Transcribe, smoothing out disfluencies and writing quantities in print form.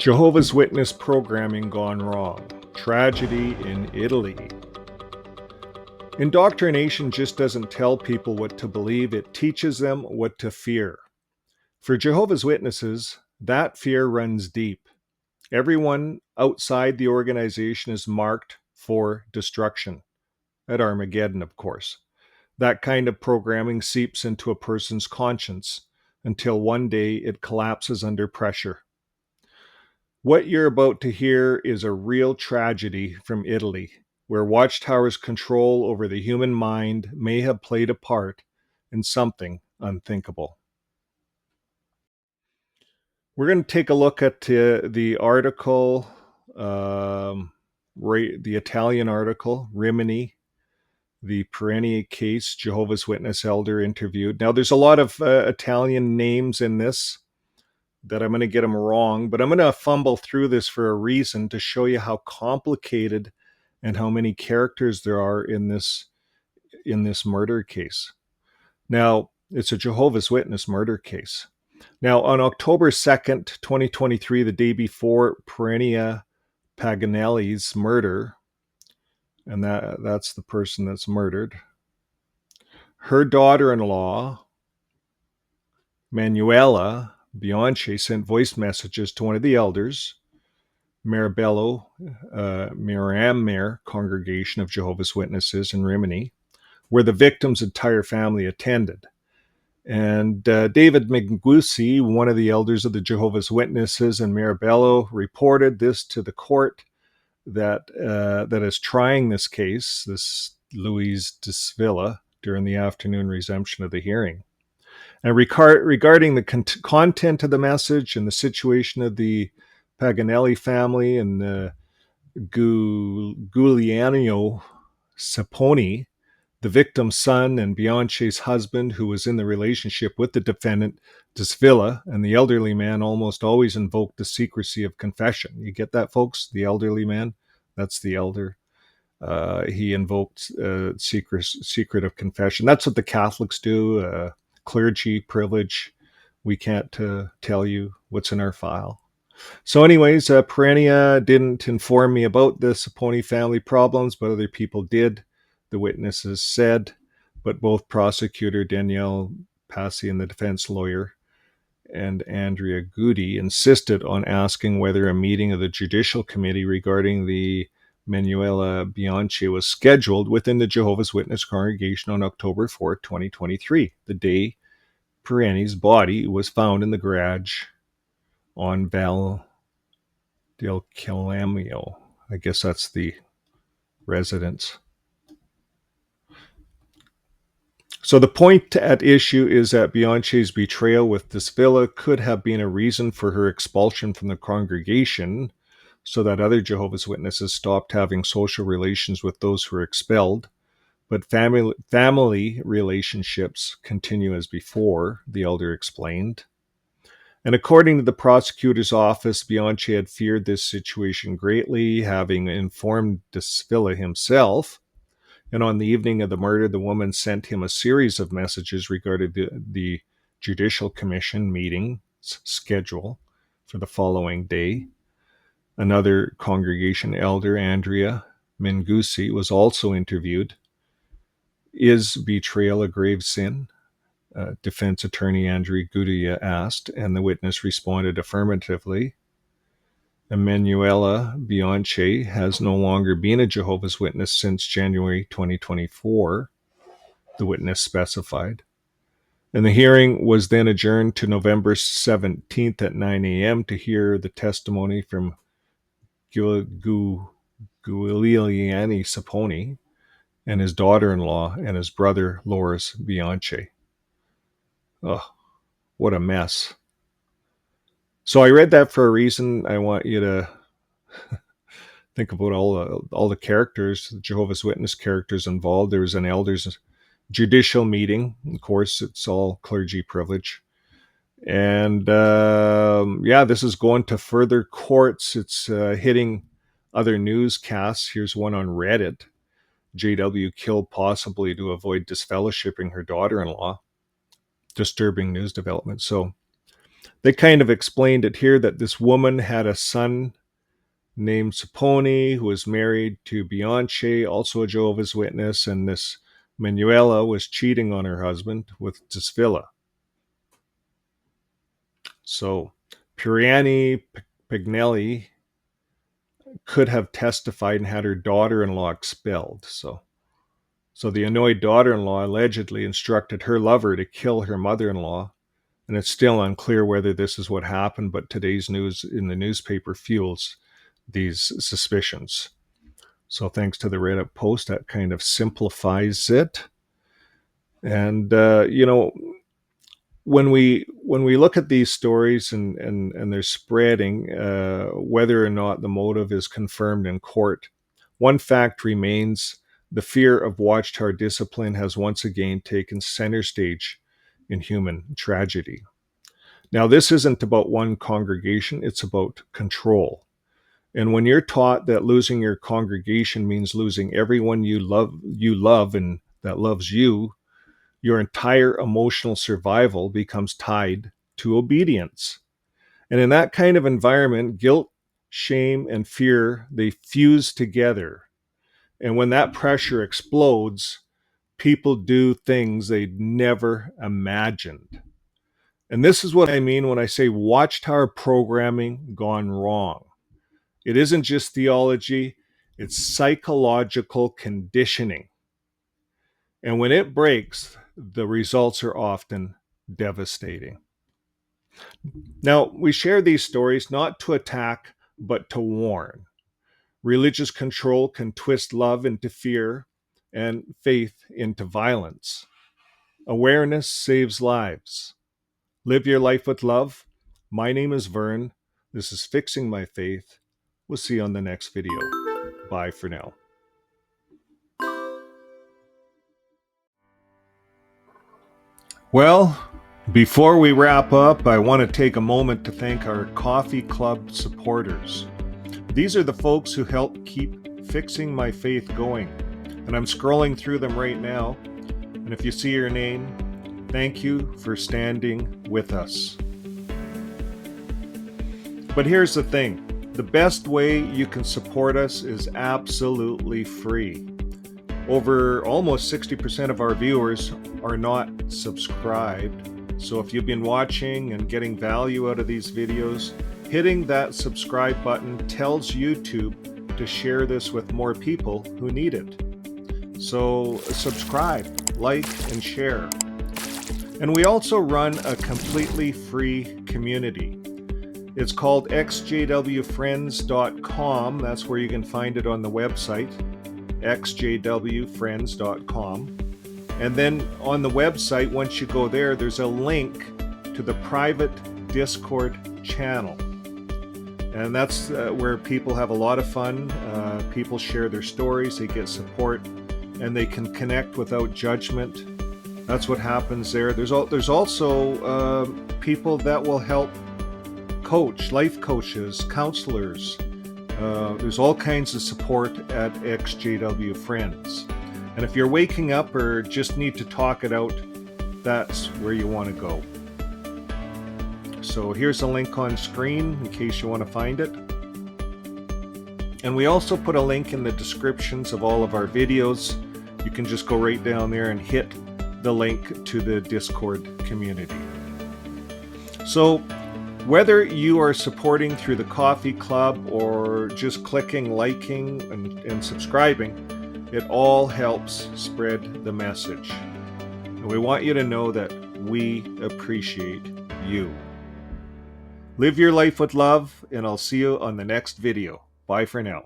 Jehovah's Witness programming gone wrong. Tragedy in Italy. Indoctrination just doesn't tell people what to believe, it teaches them what to fear. For Jehovah's Witnesses, that fear runs deep. Everyone outside the organization is marked for destruction. At Armageddon, of course. That kind of programming seeps into a person's conscience until one day it collapses under pressure. What you're about to hear is a real tragedy from Italy, where Watchtower's control over the human mind may have played a part in something unthinkable. We're going to take a look at the article, the Italian article, Rimini, the Pierina case, Jehovah's Witness elder interviewed. Now, there's a lot of Italian names in this that I'm going to get them wrong, but I'm going to fumble through this for a reason, to show you how complicated and how many characters there are in this murder case. Now, it's a Jehovah's Witness murder case. Now, on October 2nd, 2023, the day before Pierina Paganelli's murder, and that's the person that's murdered, her daughter-in-law, Manuela Bianchi, sent voice messages to one of the elders, Mirabello, Miramare congregation of Jehovah's Witnesses in Rimini, where the victim's entire family attended. And David Mengusi, one of the elders of the Jehovah's Witnesses in Mirabello, reported this to the court that is trying this case, this Luis Disvilla, during the afternoon resumption of the hearing. And regarding the content of the message and the situation of the Paganelli family and the Giuliano Saponi, the victim's son and Bianchi's husband, who was in the relationship with the defendant, Disvilla, and the elderly man almost always invoked the secrecy of confession. You get that, folks? The elderly man? That's the elder. He invoked secret of confession. That's what the Catholics do. Clergy privilege. We can't tell you what's in our file. So anyways, Pierina didn't inform me about the Saponi family problems, but other people did, the witnesses said. But both prosecutor Danielle Passy and the defense lawyer and Andrea Gudi insisted on asking whether a meeting of the Judicial Committee regarding the Manuela Bianchi was scheduled within the Jehovah's Witness congregation on October 4, 2023, the day Pierina's body was found in the garage on Val del Calamio. I guess that's the residence. So the point at issue is that Bianchi's betrayal with Disvilla could have been a reason for her expulsion from the congregation, so that other Jehovah's Witnesses stopped having social relations with those who were expelled. But family relationships continue as before, the elder explained. And according to the prosecutor's office, Bianchi had feared this situation greatly, having informed Disvilla himself. And on the evening of the murder, the woman sent him a series of messages regarding the Judicial Commission meeting schedule for the following day. Another congregation elder, Andrea Mengusi, was also interviewed. Is betrayal a grave sin? Defense attorney Andrea Gudi asked, and the witness responded affirmatively. Emanuela Bianchi has no longer been a Jehovah's Witness since January 2024, the witness specified. And the hearing was then adjourned to November 17th at 9 a.m. to hear the testimony from Giuliani Saponi and his daughter-in-law and his brother, Loris Bianchi. Oh, what a mess. So I read that for a reason. I want you to think about all the characters, the Jehovah's Witness characters involved. There was an elders judicial meeting. Of course, it's all clergy privilege. And this is going to further courts. It's hitting other newscasts. Here's one on Reddit. JW killed possibly to avoid disfellowshipping her daughter-in-law. Disturbing news development. So They kind of explained it here that this woman had a son named Saponi who was married to Bianche, also a Jehovah's Witness, and this Manuela was cheating on her husband with Desvilla. So Pierina Paganelli could have testified and had her daughter-in-law expelled. So the annoyed daughter-in-law allegedly instructed her lover to kill her mother-in-law, and it's still unclear whether this is what happened, but today's news in the newspaper fuels these suspicions. So thanks to the Reddit post, that kind of simplifies it. And when we look at these stories and they're spreading, whether or not the motive is confirmed in court, one fact remains: the fear of Watchtower discipline has once again taken center stage in human tragedy. Now, this isn't about one congregation, it's about control. And when you're taught that losing your congregation means losing everyone you love and that loves you, your entire emotional survival becomes tied to obedience. And in that kind of environment, guilt, shame, and fear, they fuse together. And when that pressure explodes, people do things they'd never imagined. And this is what I mean when I say Watchtower programming gone wrong. It isn't just theology, it's psychological conditioning. And when it breaks, the results are often devastating. Now, we share these stories not to attack, but to warn. Religious control can twist love into fear and faith into violence. Awareness saves lives. Live your life with love. My name is Vern. This is Fixing My Faith. We'll see you on the next video. Bye for now. Well, before we wrap up, I want to take a moment to thank our Coffee Club supporters. These are the folks who help keep Fixing My Faith going. And I'm scrolling through them right now. And if you see your name, thank you for standing with us. But here's the thing. The best way you can support us is absolutely free. Over almost 60% of our viewers are not subscribed. So if you've been watching and getting value out of these videos, hitting that subscribe button tells YouTube to share this with more people who need it. So subscribe, like, and share. And we also run a completely free community. It's called ExJWFriends.com. That's where you can find it on the website, ExJWFriends.com. And then on the website, once you go there, there's a link to the private Discord channel. And that's where people have a lot of fun. People share their stories, they get support, and they can connect without judgment. That's what happens there. There's also people that will help coach, life coaches, counselors. There's all kinds of support at ExJW Friends. And if you're waking up or just need to talk it out, that's where you want to go. So here's a link on screen in case you want to find it. And we also put a link in the descriptions of all of our videos. You can just go right down there and hit the link to the Discord community. So whether you are supporting through the Coffee Club or just clicking, liking, and subscribing, it all helps spread the message. And we want you to know that we appreciate you. Live your life with love, and I'll see you on the next video. Bye for now.